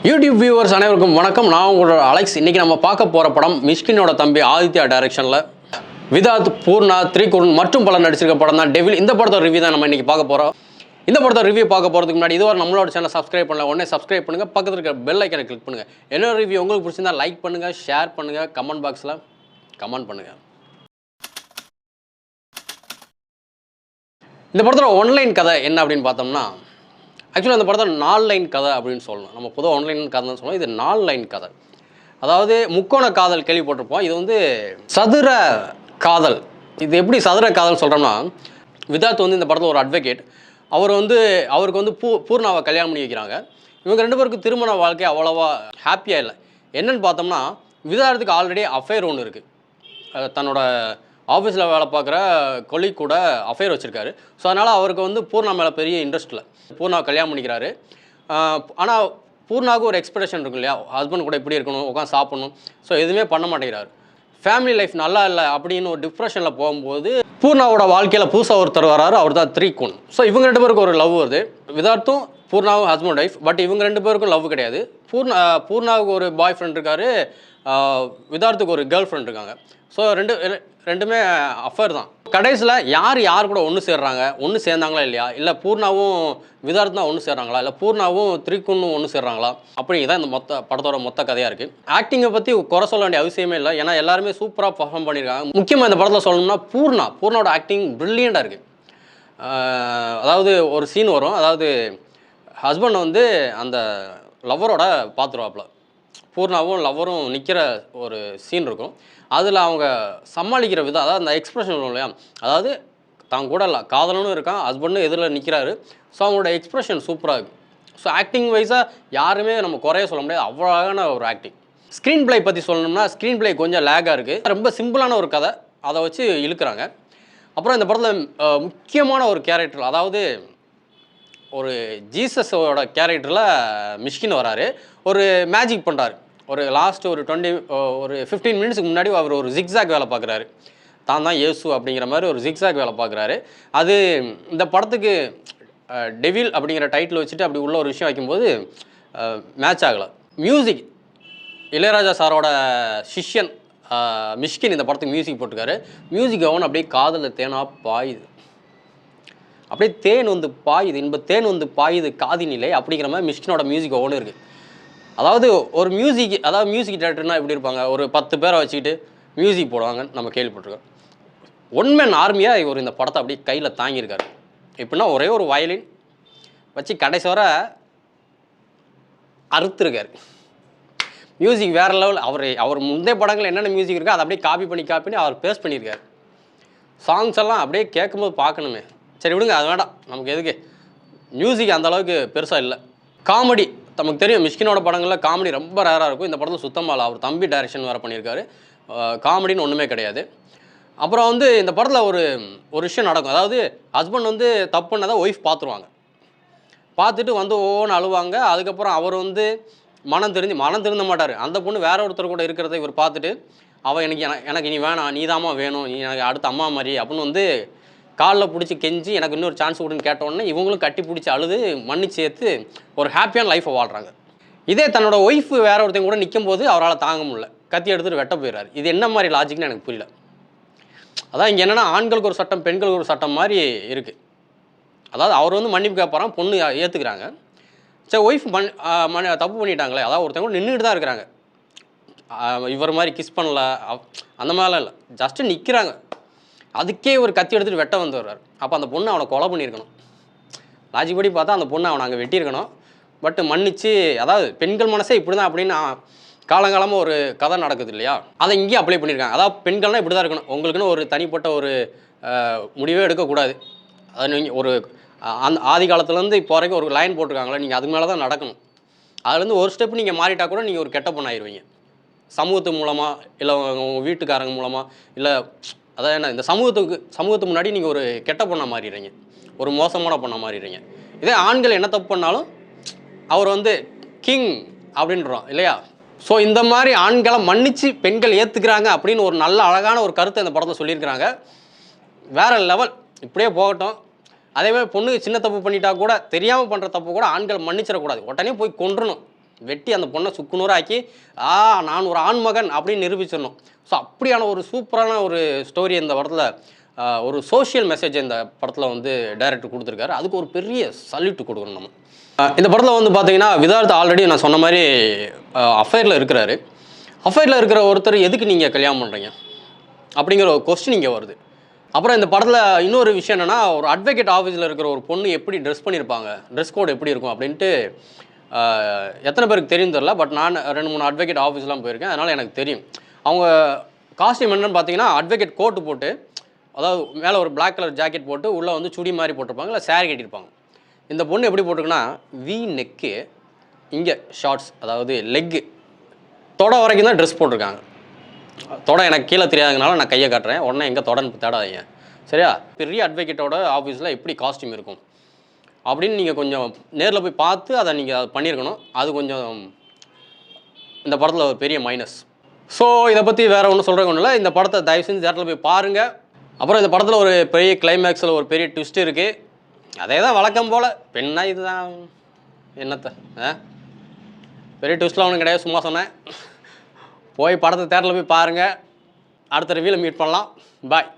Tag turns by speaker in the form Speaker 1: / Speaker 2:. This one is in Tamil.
Speaker 1: யூடியூப் வியூவர்ஸ் அனைவருக்கும் வணக்கம். நான் உங்களோட அலெக்ஸ். இன்றைக்கி நம்ம பார்க்க போகிற படம் மிஷ்கினோட தம்பி ஆதித்யா டைரக்ஷனில் விதாத், பூர்ணா, திரிகுருன் மற்றும் பலர் நடிச்சிருக்க படம் தான் டெவில். இந்த படத்தோட ரிவ்யூ தான் நம்ம இன்றைக்கி பார்க்க போகிறோம். இந்த படத்தோட ரிவ்யூ பார்க்க போகிறதுக்கு முன்னாடி இதுவரை நம்மளோட சேனல் சப்ஸ்கிரைப் பண்ணல, உடனே சப்ஸ்கிரைப் பண்ணுங்கள், பக்கத்தில் இருக்க பெல் ஐக்கனை கிளிக் பண்ணுங்கள். என்னோட ரிவ்யூ உங்களுக்கு பிடிச்சிருந்தா லைக் பண்ணுங்கள், ஷேர் பண்ணுங்கள், கமெண்ட் பாக்ஸில் கமெண்ட் பண்ணுங்கள். இந்த படத்தோட ஒன்லைன் கதை என்ன அப்படின்னு பார்த்தோம்னா, ஆக்சுவலாக அந்த படத்தை 4 லைன் கதை அப்படின்னு சொல்லணும். நம்ம பொதுவாக ஒன்லைன் கதைன்னு சொல்லணும். இது 4 லைன் கதை. அதாவது முக்கோண காதல் கேள்விப்பட்டிருப்போம். இது வந்து சதுர காதல். இது எப்படி சதுர காதல் சொல்கிறோம்னா, விதாத் வந்து இந்த படத்தில் ஒரு அட்வொகேட். அவருக்கு வந்து பூர்ணாவை கல்யாணம் பண்ணி வைக்கிறாங்க. இவங்க 2 பேருக்கு திருமண வாழ்க்கை அவ்வளோவா ஹாப்பியாக இல்லை. என்னென்னு பார்த்தோம்னா, விதாத்துக்கு ஆல்ரெடி அஃபேர் ஒன்று இருக்குது. தன்னோட ஆஃபீஸில் வேலை பார்க்குற கொலீக் கூட அஃபேர் வச்சுருக்காரு. ஸோ அதனால் அவருக்கு வந்து பூர்ணா மேலே பெரிய இன்ட்ரெஸ்ட் இல்லை. பூர்ணாவை கல்யாணம் பண்ணிக்கிறாரு. ஆனால் பூர்ணாவுக்கு ஒரு எக்ஸ்பெக்டேஷன் இருக்கும் இல்லையா, ஹஸ்பண்ட் கூட இப்படி இருக்கணும், உட்காந்து சாப்பிடணும். ஸோ எதுவுமே பண்ண மாட்டேங்கிறாரு. ஃபேமிலி லைஃப் நல்லா இல்லை அப்படின்னு ஒரு டிப்ரெஷனில் போகும்போது பூர்ணாவோட வாழ்க்கையில் புதுசாக ஒருத்தர் வராரு. அவர் தான் திரிகுன். ஸோ இவங்க 2 பேருக்கு ஒரு லவ் வருது. விதார்த்தும் பூர்ணாவும் ஹஸ்பண்ட் ஒய்ஃப். பட் இவங்க 2 பேருக்கும் லவ் கிடையாது. பூர்ணாவுக்கு ஒரு பாய் ஃப்ரெண்ட் இருக்கார், விதார்த்துக்கு ஒரு கேர்ள் ஃப்ரெண்ட் இருக்காங்க. ஸோ ரெண்டுமே அஃபேர் தான். கடைசியில் யார் கூட ஒன்று சேர்ந்தாங்களா இல்லையா, இல்லை பூர்ணாவும் விதார்த் தான் ஒன்று சேர்றாங்களா, இல்லை பூர்ணாவும் திரிகுன்னும் ஒன்று சேர்றாங்களா, அப்படிங்கிறதான் இந்த படத்தோட மொத்த கதையாக இருக்குது. ஆக்டிங்கை பற்றி குறை சொல்ல வேண்டிய அவசியமே இல்லை. ஏன்னா எல்லாருமே சூப்பராக பர்ஃபார்ம் பண்ணியிருக்காங்க. முக்கியமாக இந்த படத்தில் சொல்லணும்னா பூர்ணாவோட ஆக்டிங் ப்ரில்லியண்ட்டாக இருக்குது. அதாவது ஒரு சீன் வரும். அதாவது ஹஸ்பண்ட் வந்து அந்த லவ்வரோட பார்த்துருவாப்புல. பூர்ணாவும் லவ்வரும் நிற்கிற ஒரு சீன் இருக்கும். அதில் அவங்க சமாளிக்கிற விதம், அதாவது அந்த எக்ஸ்ப்ரெஷன் வரும் இல்லையா, அதாவது தான் கூட இல்லை காதலனும் இருக்கான், ஹஸ்பண்டும் எதிரில் நிற்கிறாரு. ஸோ அவங்களோட எக்ஸ்ப்ரெஷன் சூப்பராக இருக்குது. ஸோ ஆக்டிங் வைஸாக யாருமே நம்ம குறைய சொல்ல முடியாது. அவ்வளோ அழகான ஒரு ஆக்டிங். ஸ்க்ரீன் ப்ளே பற்றி சொல்லணும்னா, ஸ்க்ரீன் ப்ளே கொஞ்சம் லேக்காக இருக்குது. ரொம்ப சிம்பிளான ஒரு கதை, அதை வச்சு இழுக்கிறாங்க. அப்புறம் இந்த படத்தில் முக்கியமான ஒரு கேரக்டர், அதாவது ஒரு ஜீசஸோட கேரக்டரில் மிஷ்கின் வராரு. ஒரு மேஜிக் பண்ணுறாரு. ஒரு லாஸ்ட் ஒரு 15 மினிட்ஸுக்கு முன்னாடி அவர் ஒரு ஜிக்ஸாக் வேலை பார்க்குறாரு. தான் இயேசு அப்படிங்கிற மாதிரி ஒரு ஜிக்ஸாக் வேலை பார்க்குறாரு. அது இந்த படத்துக்கு டெவில் அப்படிங்கிற டைட்டில் வச்சுட்டு அப்படி உள்ள ஒரு விஷயம் வைக்கும்போது மேட்ச் ஆகலை. மியூசிக் இளையராஜா சாரோட சிஷ்யன் மிஷ்கின் இந்த படத்துக்கு மியூசிக் போட்டிருக்காரு. மியூசிக் அவன் அப்படியே காதில் தேனாக பாயுது. அப்படியே தேன் வந்து பாயுது, தேன் வந்து பாயுது காதினிலே அப்படிங்கிற மாதிரி மிஷ்கினோட மியூசிக் ஒவ்வொன்று இருக்குது. அதாவது ஒரு மியூசிக் டைரக்டர்னால் எப்படி இருப்பாங்க, ஒரு 10 பேரை வச்சுக்கிட்டு மியூசிக் போடுவாங்கன்னு நம்ம கேள்விப்பட்டிருக்கோம். ஒன்மேன் ஆர்மியாக இவர் இந்த படத்தை அப்படியே கையில் தாங்கியிருக்காரு. எப்படின்னா ஒரே ஒரு வயலின் வச்சு கடைசி வர அறுத்துருக்காரு. மியூசிக் வேறு லெவல். அவர் முந்தைய படங்கள் என்னென்ன மியூசிக் இருக்கோ அதை அப்படியே காப்பி பண்ணி அவர் பேஸ்ட் பண்ணியிருக்காரு. சாங்ஸ் எல்லாம் அப்படியே கேட்கும்போது பார்க்கணுமே. சரி விடுங்க, அது வேண்டாம், நமக்கு எதுக்கு. மியூசிக் அந்தளவுக்கு பெருசாக இல்லை. காமெடி நமக்கு தெரியும், மிஷ்கினோட படங்களில் காமெடி ரொம்ப ரேராக இருக்கும். இந்த படத்தில் சுத்தமாக இல்லை. அவர் தம்பி டைரக்ஷன் வேறு பண்ணியிருக்காரு. காமெடின்னு ஒன்றுமே கிடையாது. அப்புறம் வந்து இந்த படத்தில் ஒரு விஷயம் நடக்கும். அதாவது ஹஸ்பண்ட் வந்து தப்பு பண்ணதை ஒய்ஃப் பார்த்துருவாங்க. பார்த்துட்டு வந்து ஒவ்வொன்று அழுவாங்க. அதுக்கப்புறம் அவர் வந்து மனம் திருந்த மாட்டார். அந்த பொண்ணு வேற ஒருத்தர் கூட இருக்கிறத இவர் பார்த்துட்டு, அவள் எனக்கு நீ வேணாம், நீ தாம்மா வேணும், நீ எனக்கு அடுத்த அம்மா மாதிரி அப்படின்னு வந்து காலில் பிடிச்சி கெஞ்சி எனக்கு இன்னொரு சான்ஸ் கொடுன்னு கேட்டோடனே இவங்களும் கட்டி பிடிச்சி அழுது மன்னிச்சு சேர்த்து ஒரு ஹாப்பியான லைஃப்பை வாழ்கிறாங்க. இதே தன்னோட ஒய்ஃப் வேற ஒருத்தங்க கூட நிற்கும் போது அவரால் தாங்க முடியல, கத்தி எடுத்துகிட்டு வெட்ட போயிடுறாரு. இது என்ன மாதிரி லாஜிக்னு எனக்கு புரியல. அதான் இங்கே என்னென்னா ஆண்களுக்கு ஒரு சட்டம் பெண்களுக்கு ஒரு சட்டம் மாதிரி இருக்குது. அதாவது அவர் வந்து மன்னிப்பு கேட்பாராம், பொண்ணு ஏற்றுக்கிறாங்க. சரி, ஒய்ஃப் தப்பு பண்ணிட்டாங்களே, அதாவது ஒருத்தங்க கூட நின்றுட்டு தான் இருக்கிறாங்க. இவர் மாதிரி கிஸ் பண்ணல அந்த மாதிரிலாம் இல்லை, ஜஸ்ட்டு நிற்கிறாங்க. அதுக்கே ஒரு கத்தி எடுத்துகிட்டு வெட்ட வந்து வர்றார். அப்போ அந்த பொண்ணு அவனை கொலை பண்ணியிருக்கணும். லாஜிக் படி பார்த்தா அந்த பொண்ணை அவனை அங்கே வெட்டியிருக்கணும். பட் மன்னிச்சு, அதாவது பெண்கள் மனசே இப்படி தான் அப்படின்னு காலங்காலமாக ஒரு கதை நடக்குது இல்லையா, அதை இங்கேயும் அப்ளை பண்ணியிருக்காங்க. அதாவது பெண்கள்னால் இப்படி தான் இருக்கணும், உங்களுக்குன்னு ஒரு தனிப்பட்ட ஒரு முடிவே எடுக்கக்கூடாது. அது நீங்கள் ஒரு ஆதி காலத்துலேருந்து இப்போ வரைக்கும் ஒரு லைன் போட்டிருக்காங்களே, நீங்கள் அதுக்கு மேலே தான் நடக்கணும். அதுலேருந்து ஒரு ஸ்டெப் நீங்கள் மாறிட்டா கூட நீங்கள் ஒரு கெட்ட பொண்ணு ஆயிடுவீங்க. சமூகத்து மூலமாக, இல்லை உங்கள் வீட்டுக்காரங்க மூலமாக, இல்லை அதான் என்ன, இந்த சமூகத்துக்கு முன்னாடி நீங்கள் ஒரு கெட்ட பொண்ணை மாறிடுறீங்க, ஒரு மோசமான பொண்ணை மாறிடுறீங்க. இதே ஆண்கள் என்ன தப்பு பண்ணாலும் அவர் வந்து கிங் அப்படின்றோம் இல்லையா. ஸோ இந்த மாதிரி ஆண்களை மன்னித்து பெண்கள் ஏற்றுக்கிறாங்க அப்படின்னு ஒரு நல்ல அழகான ஒரு கருத்தை இந்த படத்தை சொல்லியிருக்கிறாங்க. வேறு லெவல். இப்படியே போகட்டும். அதேமாதிரி பொண்ணுக்கு சின்ன தப்பு பண்ணிட்டா கூட, தெரியாமல் பண்ணுற தப்பு கூட ஆண்கள் மன்னிச்சிடக்கூடாது, உடனே போய் கொன்றணும். வெட்டி அந்த பொண்ணை சுக்குநூறாக்கி நான் ஒரு ஆண்மகன் அப்படின்னு நிரூபிச்சிடணும். ஸோ அப்படியான ஒரு சூப்பரான ஒரு ஸ்டோரி இந்த படத்தில், ஒரு சோஷியல் மெசேஜ் இந்த படத்தில் வந்து டைரக்டர் கொடுத்துருக்காரு. அதுக்கு ஒரு பெரிய சல்யூட் கொடுக்கணும் நம்ம. இந்த படத்தில் வந்து பார்த்தீங்கன்னா விதார்த் ஆல்ரெடி நான் சொன்ன மாதிரி அஃபேரில் இருக்கிறாரு. அஃபேரில் இருக்கிற ஒருத்தர் எதுக்கு நீங்கள் கல்யாணம் பண்ணுறீங்க அப்படிங்கிற ஒரு கொஸ்டின் இங்கே வருது. அப்புறம் இந்த படத்தில் இன்னொரு விஷயம் என்னென்னா, ஒரு அட்வொகேட் ஆஃபீஸில் இருக்கிற ஒரு பொண்ணு எப்படி ட்ரெஸ் பண்ணியிருப்பாங்க, ட்ரெஸ் கோட் எப்படி இருக்கும் அப்படின்ட்டு எத்தனை பேருக்கு தெரியும் தெரில. பட் நான் 2-3 அட்வொகேட் ஆஃபீஸ்லாம் போயிருக்கேன், அதனால் எனக்கு தெரியும். அவங்க காஸ்டியூம் என்னென்னு பார்த்தீங்கன்னா, அட்வொகேட் கோட்டு போட்டு, அதாவது மேலே ஒரு பிளாக் கலர் ஜாக்கெட் போட்டு உள்ளே வந்து சுடி மாதிரி போட்டிருப்பாங்க, இல்லை சேரீ கட்டியிருப்பாங்க. இந்த பொண்ணு எப்படி போட்டிருக்குன்னா, வி நெக்கு, இங்கே ஷார்ட்ஸ், அதாவது லெக்கு தொட வரைக்கும் தான் ட்ரெஸ் போட்டிருக்காங்க. தொட எனக்கு கீழே தெரியாததுனால நான் கையை காட்டுறேன், உடனே எங்கே தொடன்னு தேடாதீங்க சரியா. பெரிய அட்வொகேட்டோட ஆஃபீஸில் எப்படி காஸ்டியூம் இருக்கும் அப்படின்னு நீங்கள் கொஞ்சம் நேரில் போய் பார்த்து அதை நீங்கள் பண்ணியிருக்கணும். அது கொஞ்சம் இந்த படத்தில் ஒரு பெரிய மைனஸ். ஸோ இதை பற்றி வேறு ஒன்றும் சொல்கிறேன் ஒன்றும் இல்லை. இந்த படத்தை தயவு செஞ்சு தேட்டரில் போய் பாருங்கள். அப்புறம் இந்த படத்தில் ஒரு பெரிய கிளைமேக்ஸில் ஒரு பெரிய ட்விஸ்ட் இருக்குது. அதே தான் வழக்கம் போல், பெண்ணா இதுதான் என்னத்தை பெரிய ட்விஸ்ட்லாம் ஒன்றும் கிடையாது, சும்மா சொன்னேன். போய் படத்தை தேட்டரில் போய் பாருங்கள். அடுத்த ரிவ்யூவில் மீட் பண்ணலாம். பாய்.